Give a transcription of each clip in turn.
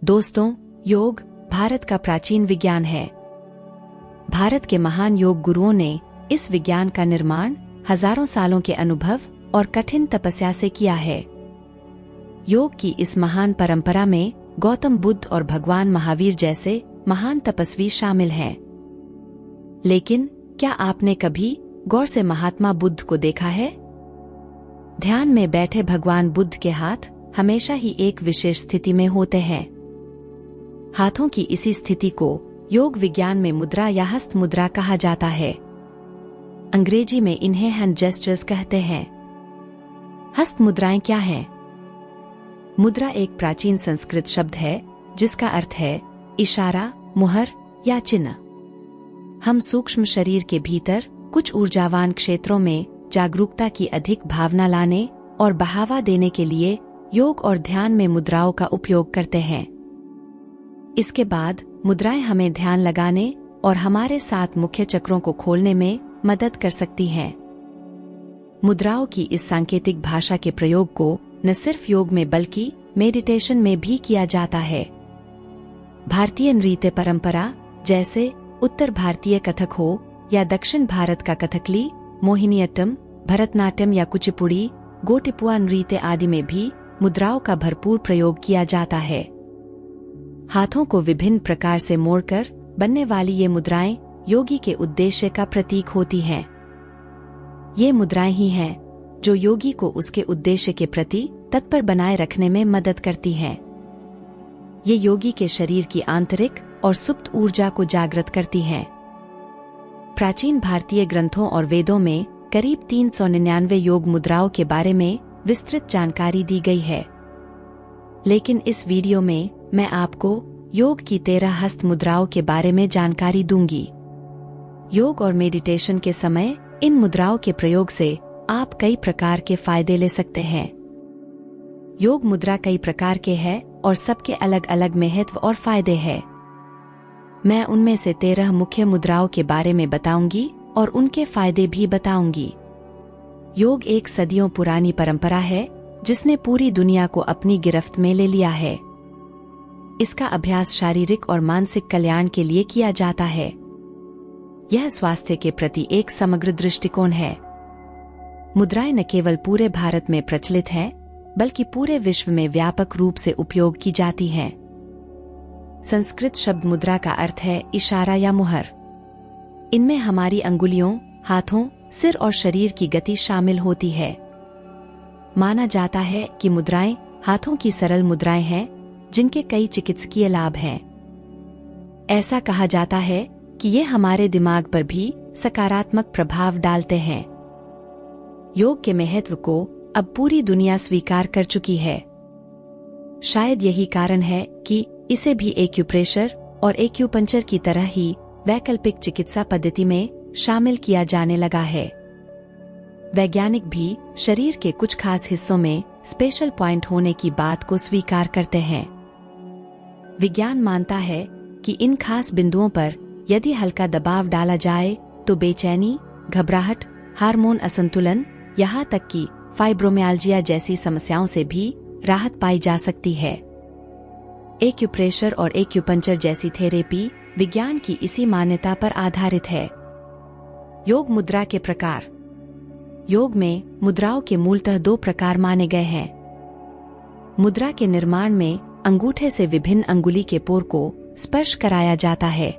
दोस्तों, योग भारत का प्राचीन विज्ञान है। भारत के महान योग गुरुओं ने इस विज्ञान का निर्माण हजारों सालों के अनुभव और कठिन तपस्या से किया है। योग की इस महान परंपरा में गौतम बुद्ध और भगवान महावीर जैसे महान तपस्वी शामिल हैं। लेकिन क्या आपने कभी गौर से महात्मा बुद्ध को देखा है? ध्यान में बैठे भगवान बुद्ध के हाथ हमेशा ही एक विशेष स्थिति में होते हैं। हाथों की इसी स्थिति को योग विज्ञान में मुद्रा या हस्त मुद्रा कहा जाता है। अंग्रेजी में इन्हें हैंड जेस्चर्स कहते हैं। हस्त मुद्राएं क्या हैं? मुद्रा एक प्राचीन संस्कृत शब्द है जिसका अर्थ है इशारा, मुहर या चिन्ह। हम सूक्ष्म शरीर के भीतर कुछ ऊर्जावान क्षेत्रों में जागरूकता की अधिक भावना लाने और बढ़ावा देने के लिए योग और ध्यान में मुद्राओं का उपयोग करते हैं। इसके बाद मुद्राएं हमें ध्यान लगाने और हमारे 7 मुख्य चक्रों को खोलने में मदद कर सकती हैं। मुद्राओं की इस सांकेतिक भाषा के प्रयोग को न सिर्फ योग में बल्कि मेडिटेशन में भी किया जाता है। भारतीय नृत्य परंपरा जैसे उत्तर भारतीय कथक हो या दक्षिण भारत का कथकली, मोहिनीअट्टम, भरतनाट्यम या कुचिपुड़ी, गोटिपुआ नृत्य आदि में भी मुद्राओं का भरपूर प्रयोग किया जाता है। हाथों को विभिन्न प्रकार से मोड़कर बनने वाली ये मुद्राएं योगी के उद्देश्य का प्रतीक होती हैं। ये मुद्राएं ही हैं जो योगी को उसके उद्देश्य के प्रति तत्पर बनाए रखने में मदद करती हैं। ये योगी के शरीर की आंतरिक और सुप्त ऊर्जा को जागृत करती हैं। प्राचीन भारतीय ग्रंथों और वेदों में करीब 399 योग मुद्राओं के बारे में विस्तृत जानकारी दी गई है। लेकिन इस वीडियो में मैं आपको योग की 13 हस्त मुद्राओं के बारे में जानकारी दूंगी। योग और मेडिटेशन के समय इन मुद्राओं के प्रयोग से आप कई प्रकार के फायदे ले सकते हैं। योग मुद्रा कई प्रकार के हैं और सबके अलग अलग महत्व और फायदे हैं। मैं उनमें से 13 मुख्य मुद्राओं के बारे में बताऊंगी और उनके फायदे भी बताऊंगी। योग एक सदियों पुरानी परंपरा है जिसने पूरी दुनिया को अपनी गिरफ्त में ले लिया है। इसका अभ्यास शारीरिक और मानसिक कल्याण के लिए किया जाता है। यह स्वास्थ्य के प्रति एक समग्र दृष्टिकोण है। मुद्राएं न केवल पूरे भारत में प्रचलित हैं, बल्कि पूरे विश्व में व्यापक रूप से उपयोग की जाती हैं। संस्कृत शब्द मुद्रा का अर्थ है इशारा या मुहर। इनमें हमारी अंगुलियों, हाथों, सिर और शरीर की गति शामिल होती है। माना जाता है कि मुद्राएं हाथों की सरल मुद्राएं हैं जिनके कई चिकित्सकीय लाभ हैं। ऐसा कहा जाता है कि ये हमारे दिमाग पर भी सकारात्मक प्रभाव डालते हैं। योग के महत्व को अब पूरी दुनिया स्वीकार कर चुकी है। शायद यही कारण है कि इसे भी एक्यूप्रेशर और एक्यूपंक्चर की तरह ही वैकल्पिक चिकित्सा पद्धति में शामिल किया जाने लगा है। वैज्ञानिक भी शरीर के कुछ खास हिस्सों में स्पेशल पॉइंट होने की बात को स्वीकार करते हैं। विज्ञान मानता है कि इन खास बिंदुओं पर यदि हल्का दबाव डाला जाए तो बेचैनी, घबराहट, हार्मोन असंतुलन, यहाँ तक कि फाइब्रोमियाल्जिया जैसी समस्याओं से भी राहत पाई जा सकती है। एक्यूप्रेशर और एक्यूपंक्चर जैसी थेरेपी विज्ञान की इसी मान्यता पर आधारित है। योग मुद्रा के प्रकार। योग में मुद्राओं के मूलतः 2 प्रकार माने गए हैं। मुद्रा के निर्माण में अंगूठे से विभिन्न अंगुली के पोर को स्पर्श कराया जाता है।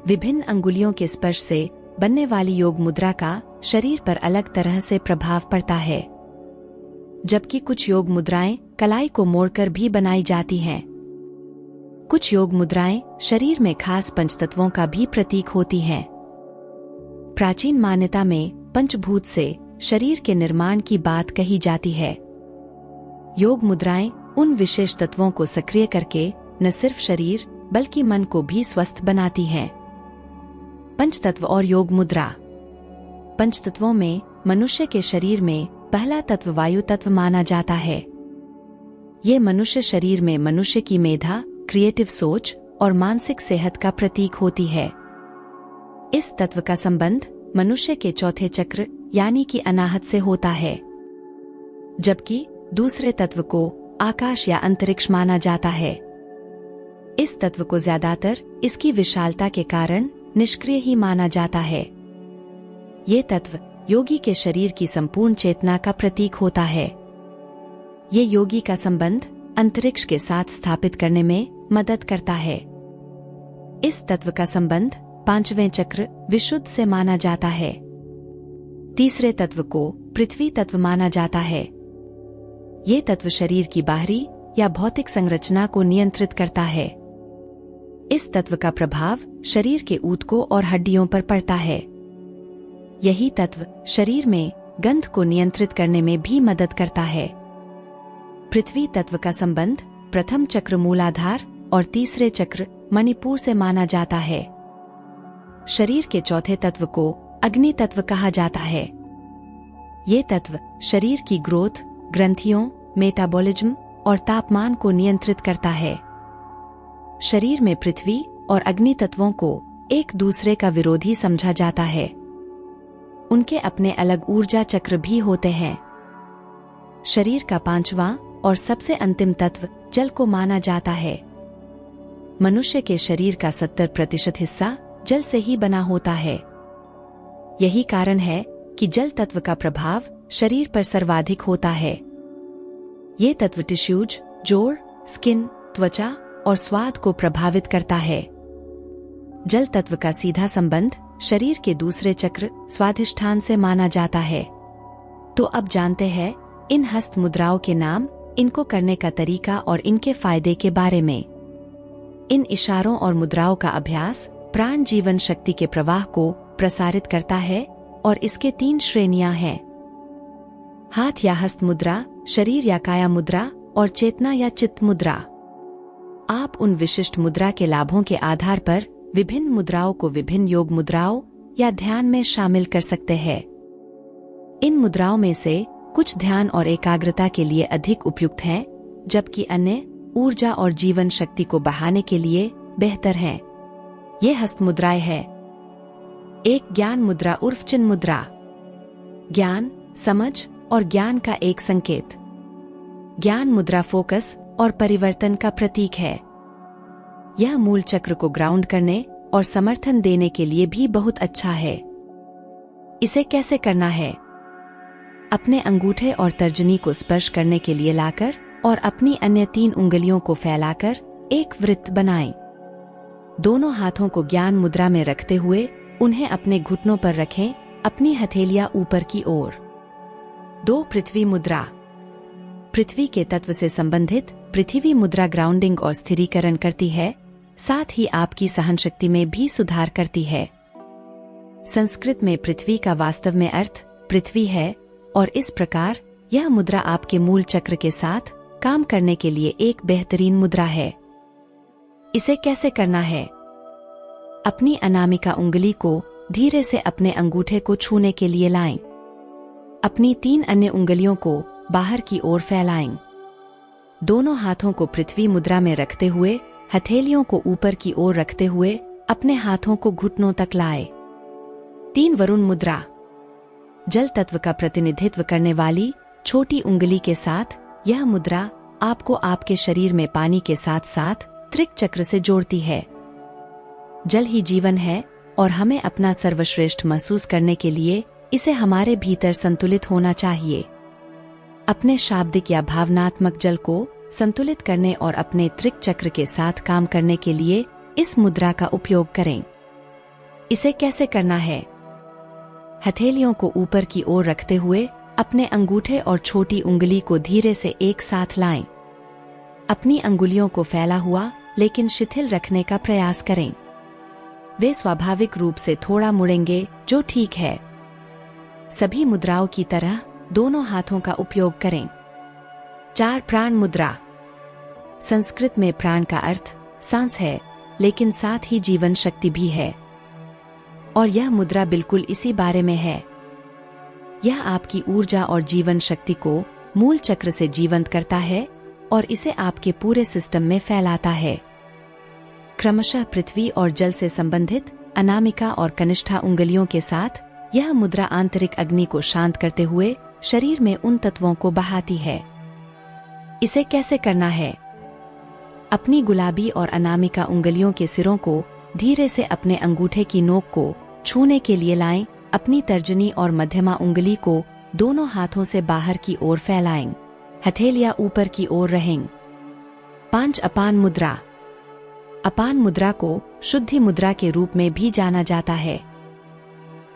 विभिन्न अंगुलियों के स्पर्श से बनने वाली योग मुद्रा का शरीर पर अलग तरह से प्रभाव पड़ता है, जबकि कुछ योग मुद्राएं कलाई को मोड़कर भी बनाई जाती हैं। कुछ योग मुद्राएं शरीर में खास पंचतत्वों का भी प्रतीक होती हैं। प्राचीन मान्यता में पंचभूत से शरीर के निर्माण की बात कही जाती है। योग मुद्राएं उन विशेष तत्वों को सक्रिय करके न सिर्फ शरीर बल्कि मन को भी स्वस्थ बनाती हैं। पंचतत्व और योग मुद्रा। पंचतत्वों में मनुष्य के शरीर में पहला तत्व वायु तत्व माना जाता है। ये मनुष्य शरीर में मनुष्य की मेधा, क्रिएटिव सोच और मानसिक सेहत का प्रतीक होती है। इस तत्व का संबंध मनुष्य के चौथे चक्र यानी कि अनाहत से होता है, जबकि दूसरे तत्व को आकाश या अंतरिक्ष माना जाता है। इस तत्व को ज्यादातर इसकी विशालता के कारण निष्क्रिय ही माना जाता है। ये तत्व योगी के शरीर की संपूर्ण चेतना का प्रतीक होता है। ये योगी का संबंध अंतरिक्ष के साथ स्थापित करने में मदद करता है। इस तत्व का संबंध पांचवें चक्र विशुद्ध से माना जाता है। तीसरे तत्व को पृथ्वी तत्व माना जाता है। ये तत्व शरीर की बाहरी या भौतिक संरचना को नियंत्रित करता है। इस तत्व का प्रभाव शरीर के ऊतकों और हड्डियों पर पड़ता है। यही तत्व शरीर में गंध को नियंत्रित करने में भी मदद करता है। पृथ्वी तत्व का संबंध प्रथम चक्र मूलाधार और तीसरे चक्र मणिपुर से माना जाता है। शरीर के चौथे तत्व को अग्नि तत्व कहा जाता है। ये तत्व शरीर की ग्रोथ, ग्रंथियों, मेटाबॉलिज्म और तापमान को नियंत्रित करता है। शरीर में पृथ्वी और अग्नि तत्वों को एक दूसरे का विरोधी समझा जाता है। उनके अपने अलग ऊर्जा चक्र भी होते हैं। शरीर का पांचवां और सबसे अंतिम तत्व जल को माना जाता है। मनुष्य के शरीर का 70% हिस्सा जल से ही बना होता है। यही कारण है कि जल तत्व का प्रभाव शरीर पर सर्वाधिक होता है। ये तत्व टिश्यूज, जोड़, स्किन, त्वचा और स्वाद को प्रभावित करता है। जल तत्व का सीधा संबंध शरीर के दूसरे चक्र स्वाधिष्ठान से माना जाता है। तो अब जानते हैं इन हस्त मुद्राओं के नाम, इनको करने का तरीका और इनके फायदे के बारे में। इन इशारों और मुद्राओं का अभ्यास प्राण जीवन शक्ति के प्रवाह को प्रसारित करता है और इसके 3 श्रेणियां हैं। हाथ या हस्त मुद्रा, शरीर या काया मुद्रा और चेतना या चित्त मुद्रा। आप उन विशिष्ट मुद्रा के लाभों के आधार पर विभिन्न मुद्राओं को विभिन्न योग मुद्राओं या ध्यान में शामिल कर सकते हैं। इन मुद्राओं में से कुछ ध्यान और एकाग्रता के लिए अधिक उपयुक्त हैं, जबकि अन्य ऊर्जा और जीवन शक्ति को बढ़ाने के लिए बेहतर हैं। ये हस्त मुद्राएं हैं। एक ज्ञान मुद्रा उर्फ चिन्ह मुद्रा। ज्ञान, समझ और ज्ञान का एक संकेत। ज्ञान मुद्रा फोकस और परिवर्तन का प्रतीक है। यह मूल चक्र को ग्राउंड करने और समर्थन देने के लिए भी बहुत अच्छा है। इसे कैसे करना है? अपने अंगूठे और तर्जनी को स्पर्श करने के लिए लाकर और अपनी अन्य 3 उंगलियों को फैलाकर एक वृत्त बनाएं। दोनों हाथों को ज्ञान मुद्रा में रखते हुए उन्हें अपने घुटनों पर रखें, अपनी हथेलियां ऊपर की ओर। 2 पृथ्वी मुद्रा। पृथ्वी के तत्व से संबंधित पृथ्वी मुद्रा ग्राउंडिंग और स्थिरीकरण करती है, साथ ही आपकी सहन शक्ति में भी सुधार करती है। संस्कृत में पृथ्वी का वास्तव में अर्थ पृथ्वी है और इस प्रकार यह मुद्रा आपके मूल चक्र के साथ काम करने के लिए एक बेहतरीन मुद्रा है। इसे कैसे करना है? अपनी अनामिका उंगली को धीरे से अपने अंगूठे को छूने के लिए लाएं। अपनी 3 अन्य उंगलियों को बाहर की ओर फैलाएं। दोनों हाथों को पृथ्वी मुद्रा में रखते हुए हथेलियों को ऊपर की ओर रखते हुए अपने हाथों को घुटनों तक लाए। 3 वरुण मुद्रा। जल तत्व का प्रतिनिधित्व करने वाली छोटी उंगली के साथ यह मुद्रा आपको आपके शरीर में पानी के साथ साथ त्रिक चक्र से जोड़ती है। जल ही जीवन है और हमें अपना सर्वश्रेष्ठ महसूस करने के लिए इसे हमारे भीतर संतुलित होना चाहिए। अपने शाब्दिक या भावनात्मक जल को संतुलित करने और अपने त्रिक चक्र के साथ काम करने के लिए इस मुद्रा का उपयोग करें। इसे कैसे करना है? हथेलियों को ऊपर की ओर रखते हुए अपने अंगूठे और छोटी उंगली को धीरे से एक साथ लाएं। अपनी अंगुलियों को फैला हुआ लेकिन शिथिल रखने का प्रयास करें। वे स्वाभाविक रूप से थोड़ा मुड़ेंगे, जो ठीक है। सभी मुद्राओं की तरह दोनों हाथों का उपयोग करें। 4 प्राण मुद्रा। संस्कृत में प्राण का अर्थ सांस है, लेकिन साथ ही जीवन शक्ति भी है, और यह मुद्रा बिल्कुल इसी बारे में है। यह आपकी ऊर्जा और जीवन शक्ति को मूल चक्र से जीवंत करता है और इसे आपके पूरे सिस्टम में फैलाता है। क्रमशः पृथ्वी और जल से संबंधित अनामिका और कनिष्ठा उंगलियों के साथ यह मुद्रा आंतरिक अग्नि को शांत करते हुए शरीर में उन तत्वों को बहाती है। इसे कैसे करना है? अपनी गुलाबी और अनामिका उंगलियों के सिरों को धीरे से अपने अंगूठे की नोक को छूने के लिए लाएं। अपनी तर्जनी और मध्यमा उंगली को दोनों हाथों से बाहर की ओर फैलाएं। हथेलियां ऊपर की ओर रहें। 5 अपान मुद्रा। अपान मुद्रा को शुद्धि मुद्रा के रूप में भी जाना जाता है।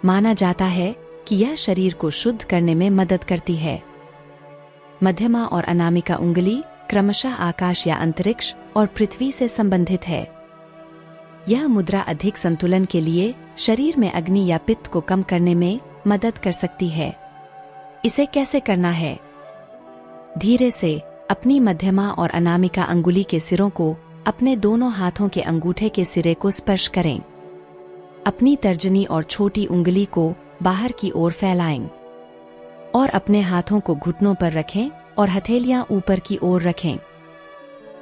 माना जाता है कि यह शरीर को शुद्ध करने में मदद करती है। मध्यमा और अनामिका उंगली क्रमशः आकाश या अंतरिक्ष और पृथ्वी से संबंधित है। यह मुद्रा अधिक संतुलन के लिए शरीर में अग्नि या पित्त को कम करने में मदद कर सकती है। इसे कैसे करना है? धीरे से अपनी मध्यमा और अनामिका अंगुली के सिरों को अपने दोनों हाथों के अंगूठे के सिरे को स्पर्श करें। अपनी तर्जनी और छोटी उंगली को बाहर की ओर फैलाएं और अपने हाथों को घुटनों पर रखें और हथेलियां ऊपर की ओर रखें।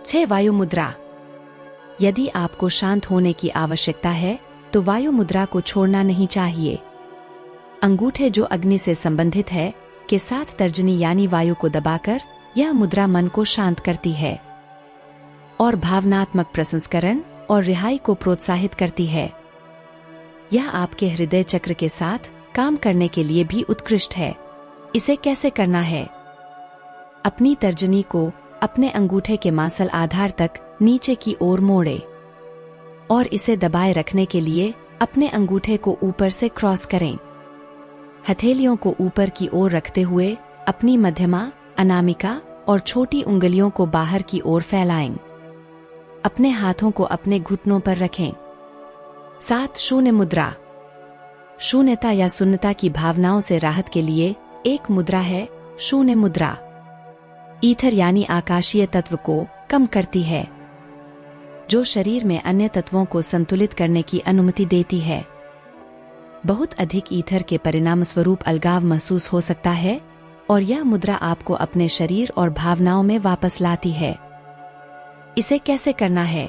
6 वायु मुद्रा। यदि आपको शांत होने की आवश्यकता है तो वायु मुद्रा को छोड़ना नहीं चाहिए। अंगूठे जो अग्नि से संबंधित है के साथ तर्जनी यानी वायु को दबाकर यह मुद्रा मन को शांत करती है और भावनात्मक प्रसंस्करण और रिहाई को प्रोत्साहित करती है। यह आपके हृदय चक्र के साथ काम करने के लिए भी उत्कृष्ट है। इसे कैसे करना है? अपनी तर्जनी को अपने अंगूठे के मांसल आधार तक नीचे की ओर मोड़े और इसे दबाए रखने के लिए अपने अंगूठे को ऊपर से क्रॉस करें। हथेलियों को ऊपर की ओर रखते हुए अपनी मध्यमा, अनामिका और छोटी उंगलियों को बाहर की ओर फैलाएं। अपने हाथों को अपने घुटनों पर रखें। 7 शून्य मुद्रा। शून्यता या शून्यता की भावनाओं से राहत के लिए एक मुद्रा है शून्य मुद्रा। ईथर यानी आकाशीय तत्व को कम करती है, जो शरीर में अन्य तत्वों को संतुलित करने की अनुमति देती है। बहुत अधिक ईथर के परिणाम स्वरूप अलगाव महसूस हो सकता है और यह मुद्रा आपको अपने शरीर और भावनाओं में वापस लाती है। इसे कैसे करना है?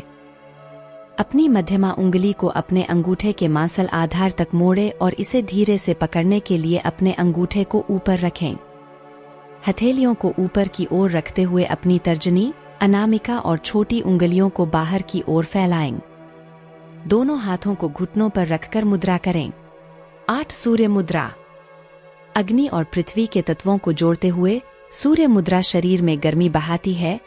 अपनी मध्यमा उंगली को अपने अंगूठे के मांसल आधार तक मोड़े और इसे धीरे से पकड़ने के लिए अपने अंगूठे को ऊपर रखें। हथेलियों को ऊपर की ओर रखते हुए अपनी तर्जनी, अनामिका और छोटी उंगलियों को बाहर की ओर फैलाएं। दोनों हाथों को घुटनों पर रखकर मुद्रा करें। 8 सूर्य मुद्रा। अग्नि और पृथ्वी के तत्वों को जोड़ते हुए सूर्य मुद्रा शरीर में गर्मी बहाती है।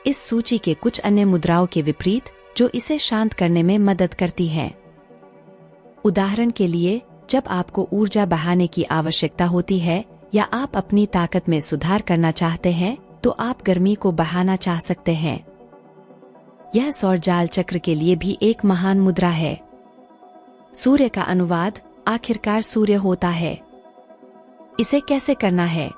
इस सूची के कुछ अन्य मुद्राओं के विपरीत जो इसे शांत करने में मदद करती है। उदाहरण के लिए, जब आपको ऊर्जा बहाने की आवश्यकता होती है या आप अपनी ताकत में सुधार करना चाहते हैं तो आप गर्मी को बहाना चाह सकते हैं। यह सौर जाल चक्र के लिए भी एक महान मुद्रा है। सूर्य का अनुवाद आखिरकार सूर्य होता है। इसे कैसे करना है?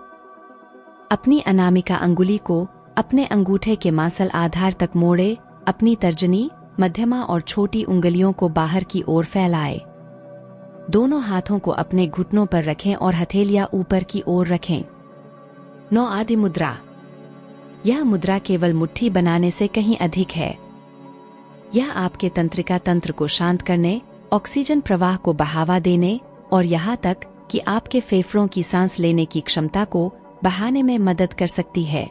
अपनी अनामिका अंगुली को अपने अंगूठे के मांसल आधार तक मोड़े, अपनी तर्जनी, मध्यमा और छोटी उंगलियों को बाहर की ओर फैलाए। दोनों हाथों को अपने घुटनों पर रखें और हथेलियां ऊपर की ओर रखें। 9 आदि मुद्रा। यह मुद्रा केवल मुट्ठी बनाने से कहीं अधिक है। यह आपके तंत्रिका तंत्र को शांत करने, ऑक्सीजन प्रवाह को बढ़ावा देने और यहाँ तक कि आपके फेफड़ों की सांस लेने की क्षमता को बढ़ाने में मदद कर सकती है।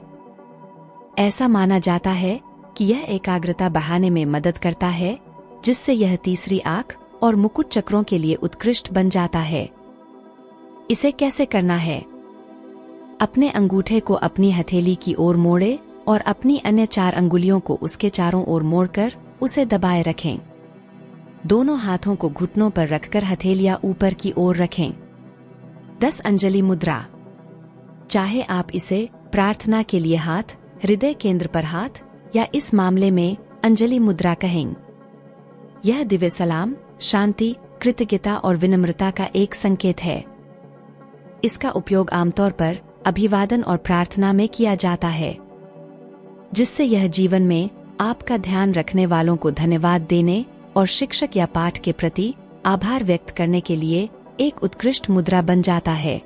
ऐसा माना जाता है कि यह एकाग्रता बढ़ाने में मदद करता है, जिससे यह तीसरी आंख और मुकुट चक्रों के लिए उत्कृष्ट बन जाता है। इसे कैसे करना है? अपने अंगूठे को अपनी हथेली की ओर मोड़े और अपनी अन्य 4 अंगुलियों को उसके चारों ओर मोड़कर उसे दबाए रखें। दोनों हाथों को घुटनों पर रखकर हथेलियां ऊपर की ओर रखें। 10 अंजलि मुद्रा। चाहे आप इसे प्रार्थना के लिए हाथ, हृदय केंद्र पर हाथ या इस मामले में अंजलि मुद्रा कहें। यह दिव्य सलाम, शांति, कृतज्ञता और विनम्रता का एक संकेत है। इसका उपयोग आमतौर पर अभिवादन और प्रार्थना में किया जाता है, जिससे यह जीवन में आपका ध्यान रखने वालों को धन्यवाद देने और शिक्षक या पाठ के प्रति आभार व्यक्त करने के लिए एक उत्कृष्ट मुद्रा बन जाता है।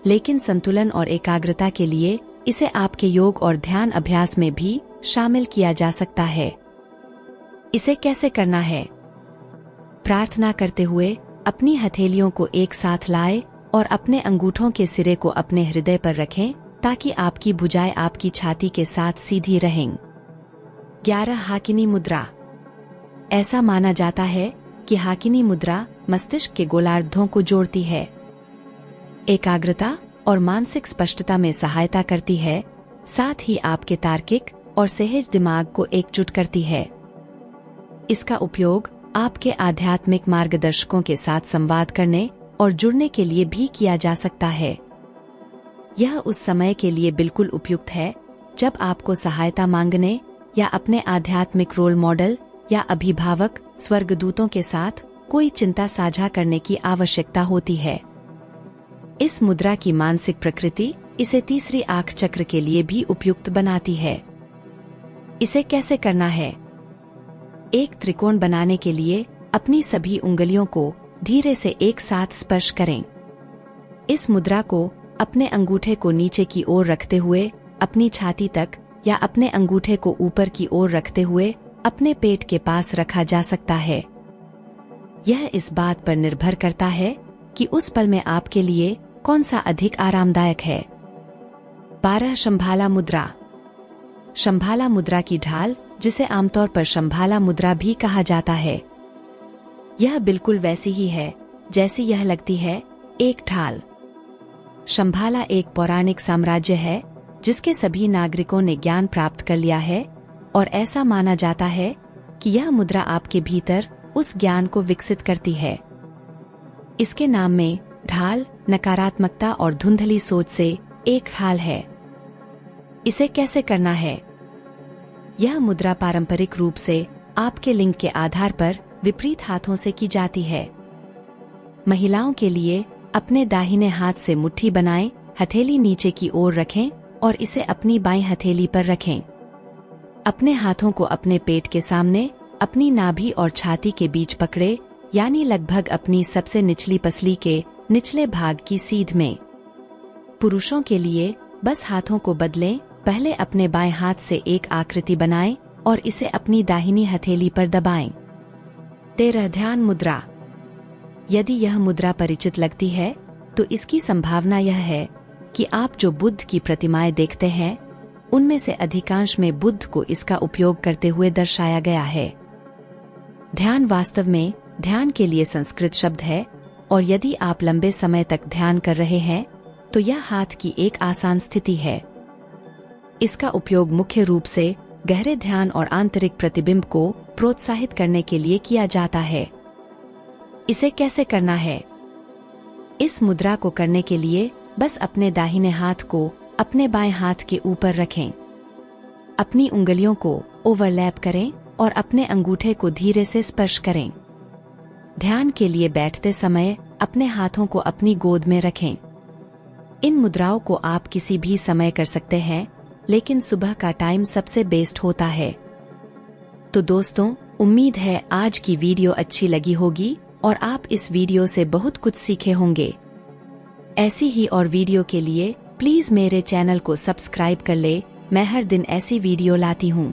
लेकिन संतुलन और एकाग्रता के लिए इसे आपके योग और ध्यान अभ्यास में भी शामिल किया जा सकता है। इसे कैसे करना है? प्रार्थना करते हुए अपनी हथेलियों को एक साथ लाएं और अपने अंगूठों के सिरे को अपने हृदय पर रखें ताकि आपकी भुजाएं आपकी छाती के साथ सीधी रहें। 11 हाकिनी मुद्रा। ऐसा माना जाता है कि हाकिनी मुद्रा मस्तिष्क के गोलार्धों को जोड़ती है, एकाग्रता और मानसिक स्पष्टता में सहायता करती है, साथ ही आपके तार्किक और सहज दिमाग को एकजुट करती है। इसका उपयोग आपके आध्यात्मिक मार्गदर्शकों के साथ संवाद करने और जुड़ने के लिए भी किया जा सकता है। यह उस समय के लिए बिल्कुल उपयुक्त है जब आपको सहायता मांगने या अपने आध्यात्मिक रोल मॉडल या अभिभावक स्वर्गदूतों के साथ कोई चिंता साझा करने की आवश्यकता होती है। इस मुद्रा की मानसिक प्रकृति इसे तीसरी आंख चक्र के लिए भी उपयुक्त बनाती है। इसे कैसे करना है? एक त्रिकोण बनाने के लिए अपनी सभी उंगलियों को धीरे से एक साथ स्पर्श करें। इस मुद्रा को अपने अंगूठे को नीचे की ओर रखते हुए अपनी छाती तक या अपने अंगूठे को ऊपर की ओर रखते हुए अपने पेट के पास रखा जा सकता है। यह इस बात पर निर्भर करता है कि उस पल में आपके लिए कौन सा अधिक आरामदायक है। 12 शंभाला मुद्रा। शंभाला मुद्रा की ढाल, जिसे आमतौर पर शंभाला मुद्रा भी कहा जाता है, यह बिल्कुल वैसी ही है जैसी यह लगती है, एक ढाल। शंभाला एक पौराणिक साम्राज्य है जिसके सभी नागरिकों ने ज्ञान प्राप्त कर लिया है और ऐसा माना जाता है कि यह मुद्रा आपके भीतर उस ज्ञान को विकसित करती है। इसके नाम में ढाल नकारात्मकता और धुंधली सोच से एक ढाल है। इसे कैसे करना है? यह मुद्रा पारंपरिक रूप से आपके लिंग के आधार पर विपरीत हाथों से की जाती है। महिलाओं के लिए अपने दाहिने हाथ से मुट्ठी बनाएं, हथेली नीचे की ओर रखें और इसे अपनी बाईं हथेली पर रखें। अपने हाथों को अपने पेट के सामने, अपनी नाभि और छाती के बीच पकड़े, यानी लगभग अपनी सबसे निचली पसली के निचले भाग की सीध में। पुरुषों के लिए बस हाथों को बदलें, पहले अपने बाएं हाथ से एक आकृति बनाएं और इसे अपनी दाहिनी हथेली पर दबाएं। 13 ध्यान मुद्रा। यदि यह मुद्रा परिचित लगती है तो इसकी संभावना यह है कि आप जो बुद्ध की प्रतिमाएं देखते हैं उनमें से अधिकांश में बुद्ध को इसका उपयोग करते हुए दर्शाया गया है। ध्यान वास्तव में ध्यान के लिए संस्कृत शब्द है और यदि आप लंबे समय तक ध्यान कर रहे हैं तो यह हाथ की एक आसान स्थिति है। इसका उपयोग मुख्य रूप से गहरे ध्यान और आंतरिक प्रतिबिंब को प्रोत्साहित करने के लिए किया जाता है। इसे कैसे करना है? इस मुद्रा को करने के लिए बस अपने दाहिने हाथ को अपने बाएं हाथ के ऊपर रखें। अपनी उंगलियों को ओवरलैप करें और अपने अंगूठे को धीरे से स्पर्श करें। ध्यान के लिए बैठते समय अपने हाथों को अपनी गोद में रखें। इन मुद्राओं को आप किसी भी समय कर सकते हैं, लेकिन सुबह का टाइम सबसे बेस्ट होता है। तो दोस्तों, उम्मीद है आज की वीडियो अच्छी लगी होगी और आप इस वीडियो से बहुत कुछ सीखे होंगे। ऐसी ही और वीडियो के लिए प्लीज मेरे चैनल को सब्सक्राइब कर ले। मैं हर दिन ऐसी वीडियो लाती हूँ।